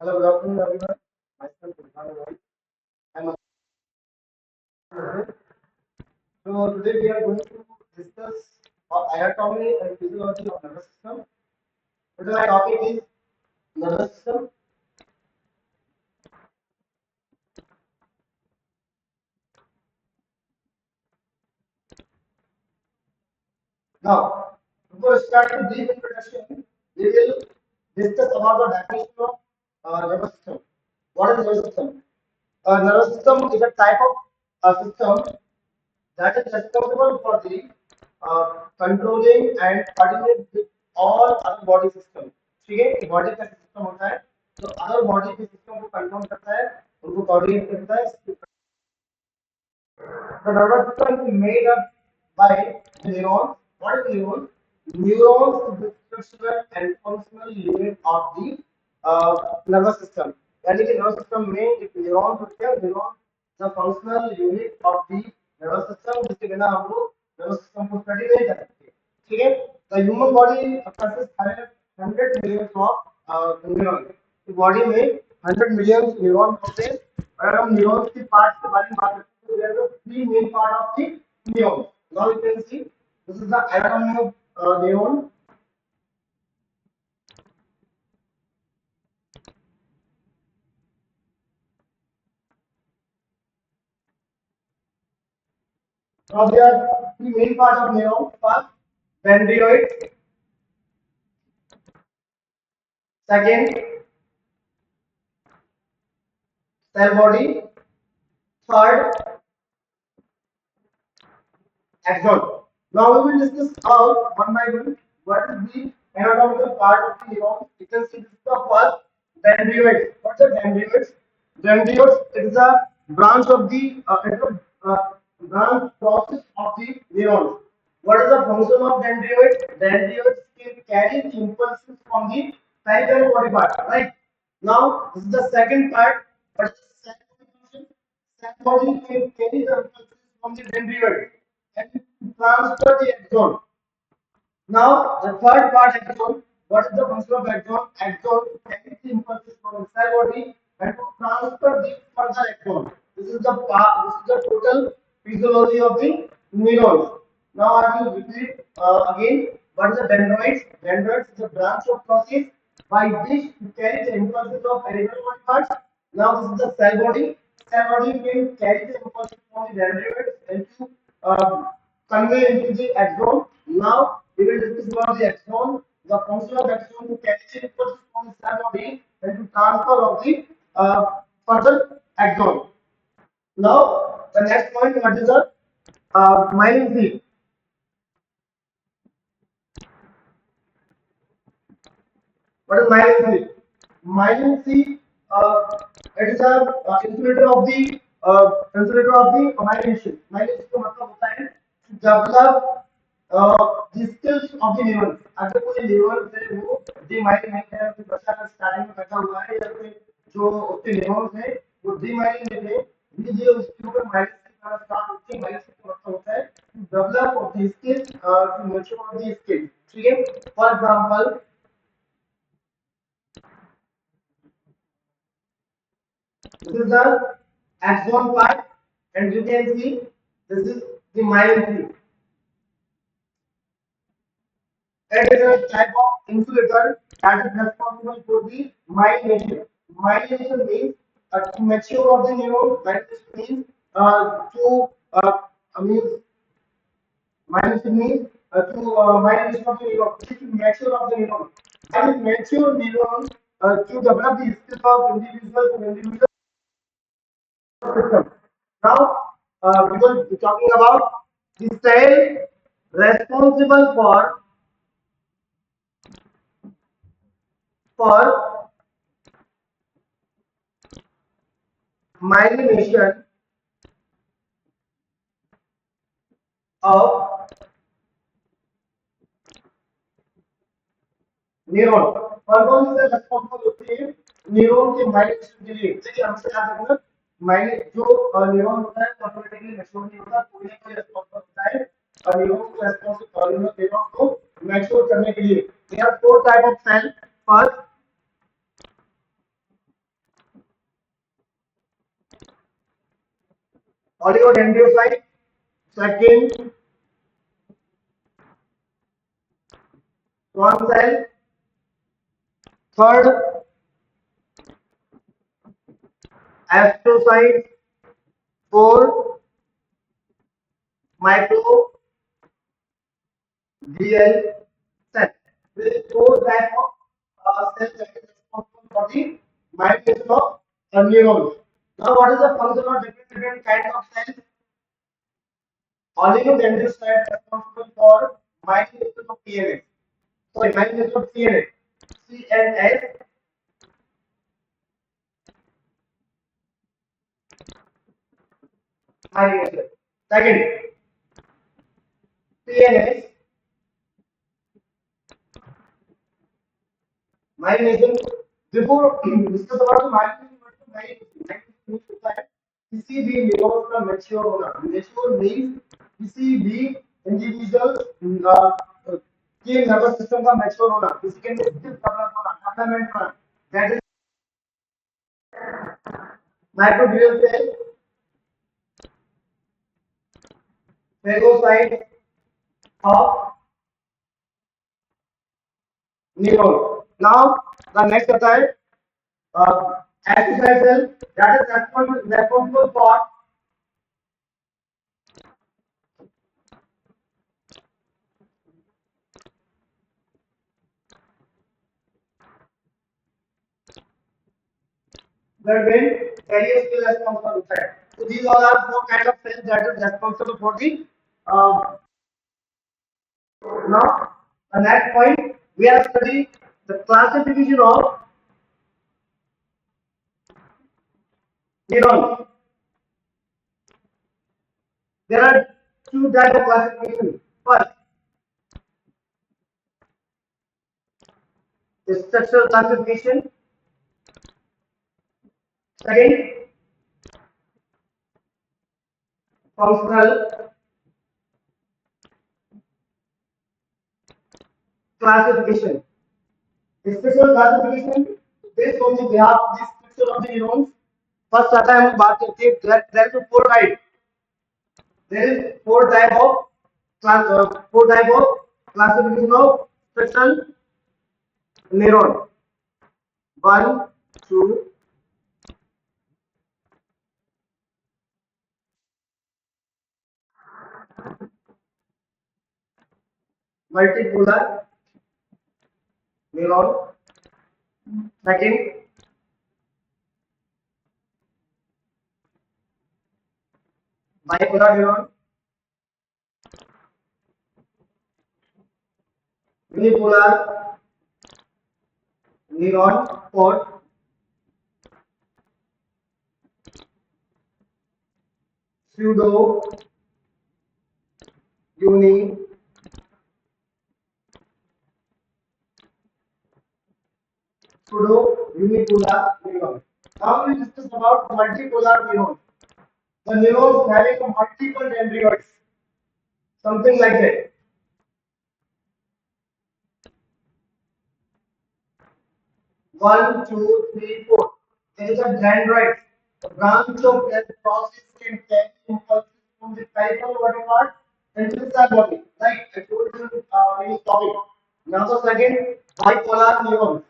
Hello, good afternoon, everyone. Myself, Irfan Roy. I'm a So today we are going to discuss anatomy and physiology of nervous system. Today my topic is nervous system. Now, before starting brief introduction, we will discuss about the definition of nervous system. What is nervous system? A nervous system is a type of system that is responsible for the controlling and coordinate with all other body systems. ठीक है body का system होता है तो other body के system को control करता है उनको कोऑर्डिनेट करता है the nervous system is made up by neurons. What is neurons? Neurons is the structural and functional unit of the nervous system. यानी कि nervous system में एक neurons होते हैं neurons the functional unit of the nervous system जिसके बिना हम लोग nervous system को study नहीं कर सकते ठीक है the human body consists of 100 millions of neurons body में 100 मिलियन न्यूरॉन होते हैं अगर हम न्यूरॉन्स की पार्ट्स के बारे में बात करते हैं तो there are three main part of the neuron. Now you can see this is the anatomy of neuron. Now there are three main parts of neuron. First, dendrioid. Second, cell body. Third, axon. Now we will discuss out one by one what is the anatomical part of the neuron. You can see this is the first dendrioid. What's the dendrioid? Dendrioid is a branch of the it's a branch process of the neurons. What is the function of dendrioid? Dendrioid can carry the impulses from the peripheral body part. Right. Now this is the second part. What is the second function? Cell body can carry the impulses from the dendrioid and transfer the axon. Now, the third part axon. What is the function of axon? Axon carries the impulses from the cell body and to transfer the further axon. This is the part. This is the total physiology of the neurons. Now, I will repeat again. What is the dendroids? Dendroids is a branch of process by which to carry the impulses of peripheral body parts. Now, this is the cell body. Cell body will carry the impulses from the dendroids and to convey into the axon. Now we will discuss about the axon, the function of axon to carry the impulses from the cell body and to transfer of the further axon. Now the next point, what is the myelin sheath? What is myelin sheath? Myelin sheath, it is a insulator of the myelin sheath. Myelin sheath का मतलब होता है develop the skills of the neuron. अगर कोई neuron है वो demyelinated है तो बच्चा का स्टार्टिंग में पैदा हुआ है या फिर जो उसके neurons है वो demyelinated है धीरे धीरे उसके ऊपर myelin sheath आना स्टार्ट होती है myelin sheath का मतलब होता है develop of the skills to mature of the skills ठीक है for example this is the axon part, and you can see this is the myelin sheath. It is a type of insulator that is responsible for the myelination. Myelination means to mature of the neuron. Myelination means to means myelination means to myelination of the neuron, to mature of the neuron. And mature neurons to develop the skills of individual to individual system. Now, we will be talking about the cell responsible for myelination of neuron और कौन सी cell responsible होती है neuron के migration के लिए देखिए हमसे याद रखना माइग्रेट जो न्यूरॉन होता है ऑटोमेटिकली मैच्योर नहीं होता कोई ना कोई रेस्पॉन्सिबल होता है और न्यूरॉन को रेस्पॉन्सिबल न्यूरॉन को मैच्योर करने के लिए there are four type of cell first oligodendrocyte. Second, swan cell. Third, astrocyte. Four, microglial cell. There is four type of cells that is responsible for the migration of neurons. Now, what is the function of different kinds of cells? Oligodendrocyte responsible for migration of DNA. Sorry, migration of CNS. CNS. Migration. Second, CNS. Migration. Before discuss about the migration means that किसी भी neurons का mature होना. Mature means किसी भी individual के nervous system का mature होना. किसी के अंदर develop होना, development होना. That is microglial cell, phagocyte of neuron. Now the next आता है astrocyte cell that is responsible for blood vein carrier still responsible for that. So these all are four kind of cells that is responsible for the now the next point we are studying the classification of neurons. There are two types of classification. First, is structural classification. Second, functional classification. Structural classification based on the behalf of the structure of the neurons. First आता है हम बात करते हैं there is four type. There is four type of classification of structural neuron. One, two, multipolar neuron. Second, bipolar neuron. Unipolar neuron. Fourth, pseudo uni pseudo unipolar neuron. Now we discuss about multipolar neurons. The neurons having multiple dendrioids, something like that. One, two, three, four. There is a dendrite. The branch of that process can carry impulses from the peripheral body part into the cell body. Like I told you in this topic. Now the second, bipolar neurons.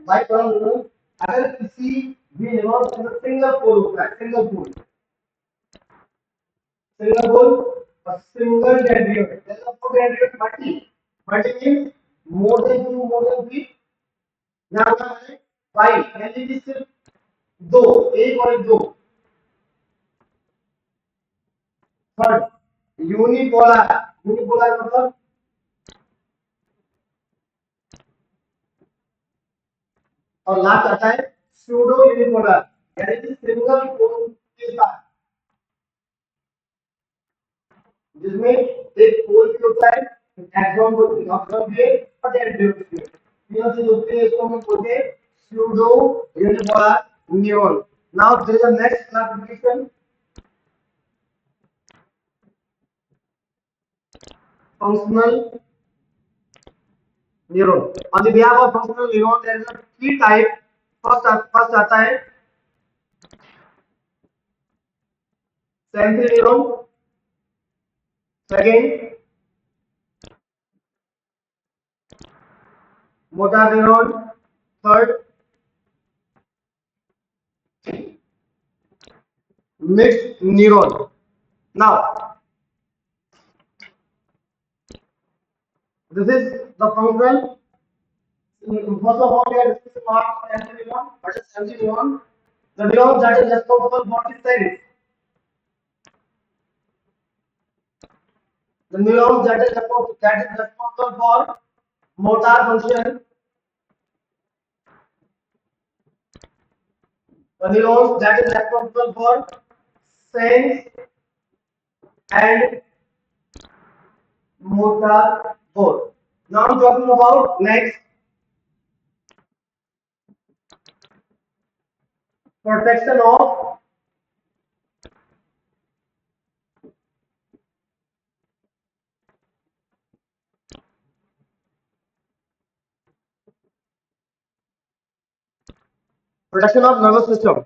Bipolar neurons अगर किसी भी neuron के अंदर single pole होता है, single pole और single dendrite. जैसे four dendrite multi means more than three. यहाँ पर है बाई यानी कि सिर्फ दो, एक और एक दो. Third, unipolar. यूनिपोलर मतलब और लास्ट आता है सूडो यूनिपोलर यानी कि सिंगल पोल के साथ, जिसमें एक पोल भी होता है, एक्सॉन भी और डेंड्रियोट भी. तीनों चीज होती है, इसको हम बोलते हैं pseudo unipolar neuron. Now there is a next classification, functional neuron. On the behalf of functional neuron, there is a three type. First आता है sensory neuron. Second, motor neuron. Third, mixed neuron. Now, this is the functional. First of all, we are discussing about sensory neuron. What is sensory neuron? The neuron that is responsible for the sense. The neurons that is responsible for motor function. The neurons that is responsible for sense and motor both. Now I'm talking about next protection of nervous system.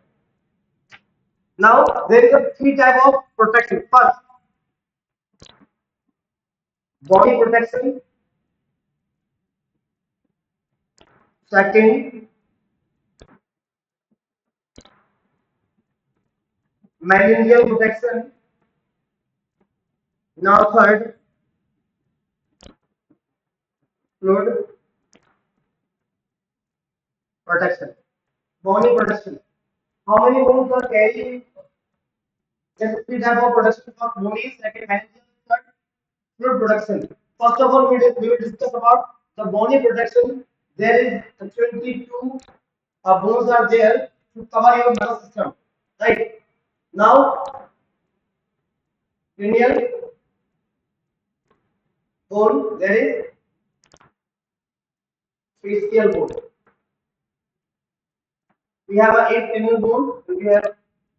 Now there is a three type of protection. First, body protection. Second, meningeal protection. Now third, fluid protection. Body protection. How many bones are carrying? There are three type of protection for body. Second, meningeal. Third, fluid protection. First of all, we will discuss about the body protection. There is 22 bones are there to cover your nervous system. Right now, cranial bone, there is facial bone. We have a 8 cranial bone. We have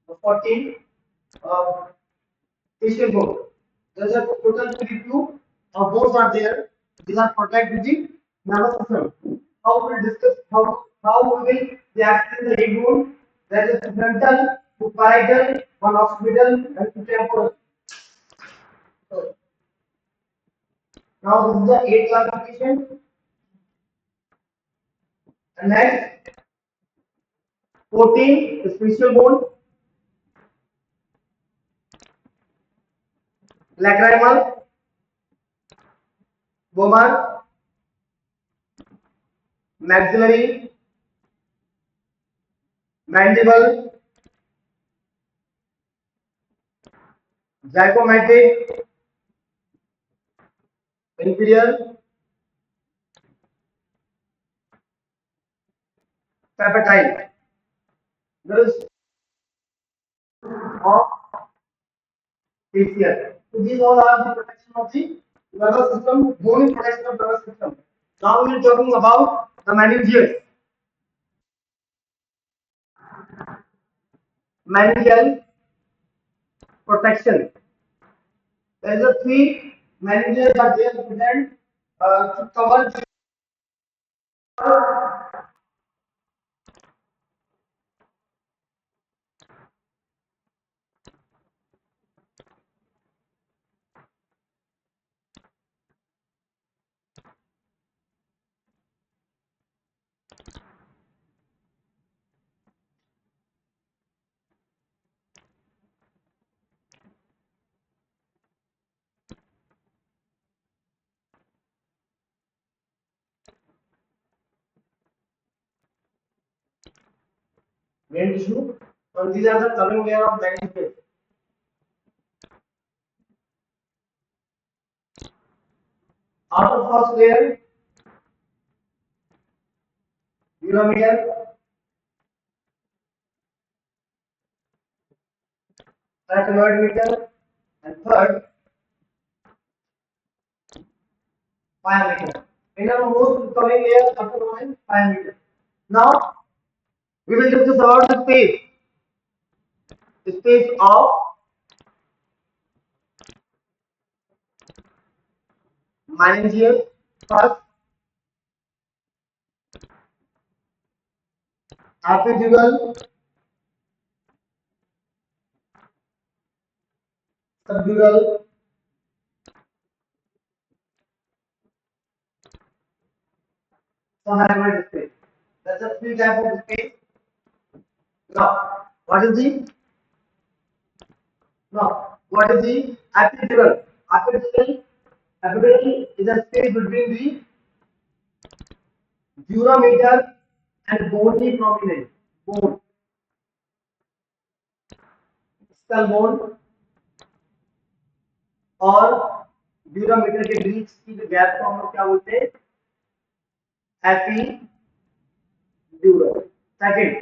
a 14 uh, facial bone. There is a total 32 bones are there. These are protected the nervous system. How we will discuss how we will the access the 8 bone. There is frontal, to parietal, one occipital, and two temporal. So, now this is the 8 classification. And next, 14 is facial bone, lacrimal, vomer, maxillary, mandible, zygomatic, inferior, papatile. There is of facial. So these all are the protection of the nervous system, bone protection of nervous system. Now we are talking about the meninges. Meningeal protection. There is a three meninges are there present to cover brain tissue. And these are the covering layer of meninges. Outer first layer, uromedial, carotenoid meter, and third, pyometer. Innermost covering layer after known as pyometer. Now we will discuss about the space of meningeal. First, epidural, subdural, subhydroid space. That's a three type of space. Now, what is the what is the epidural? Epidural is a space between the durameter and bony prominence. Bone, skull bone और dura mater के बीच की जो gap को हम लोग क्या बोलते हैं? Epidural. Second,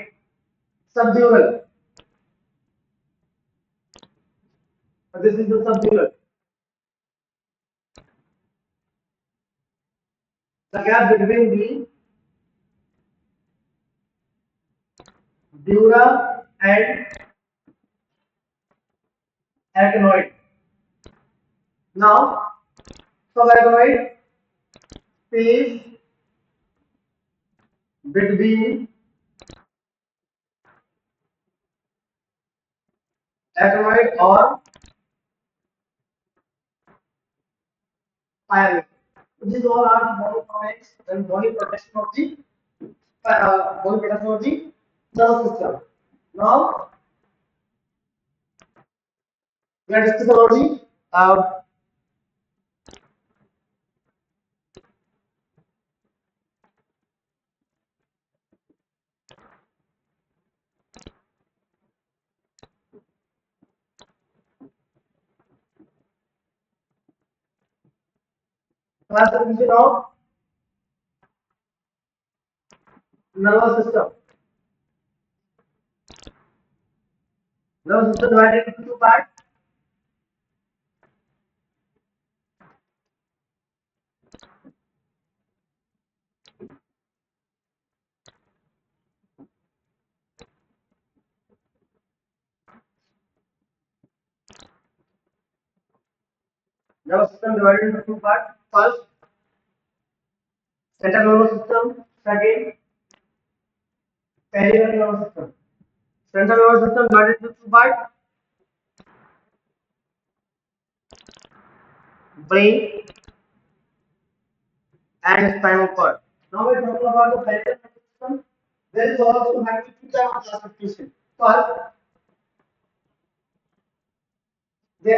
subdural. This is the subdural. The gap between the dura and arachnoid. Now, subarachnoid space between arachnoid और pyramid. These all are the bony prominence and bony protection of the bony protection of the nervous system. Now, we are discussing about the classification of nervous system. Nervous system divided into two parts. Nervous system divided into two parts. First, central nervous system. Second, peripheral nervous system. Central nervous system divided into two parts: brain and spinal cord. Now we are talking about the peripheral nervous system. There is also having two types of classification. First, the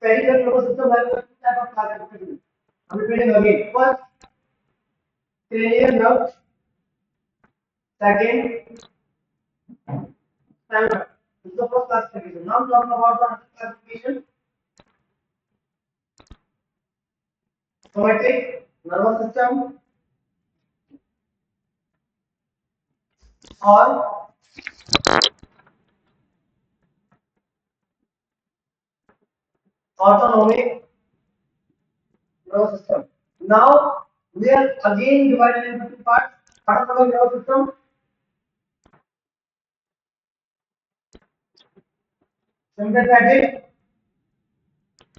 peripheral nervous system has two types of classification. I'm repeating again. First, cranial nerve. Second, spinal nerve. This is the first classification. Now I'm talking about the other classification. Somatic nervous system or autonomic nervous system. Now we are again divided into two parts. Autonomic nervous system, sympathetic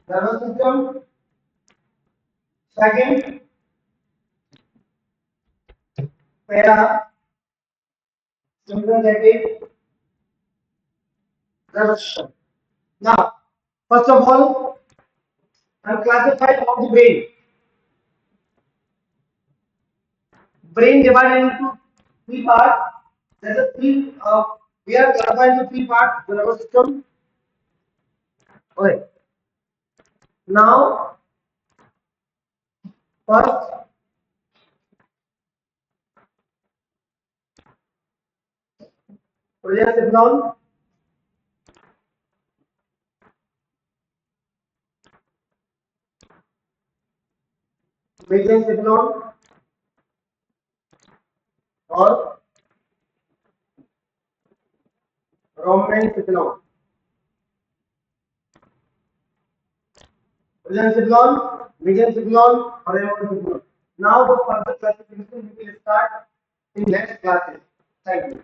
nervous system. Second, parasympathetic nervous system. Now, first of all, I'm classified of the brain. Brain divided into three parts. There's a three. We are classified into three parts. The nervous system. Okay. Now, first, progesterone. Mesencephalon और rhombencephalon. Progesterone, mesencephalon और rhombencephalon. Now the further classification we will start in next classes. Thank you.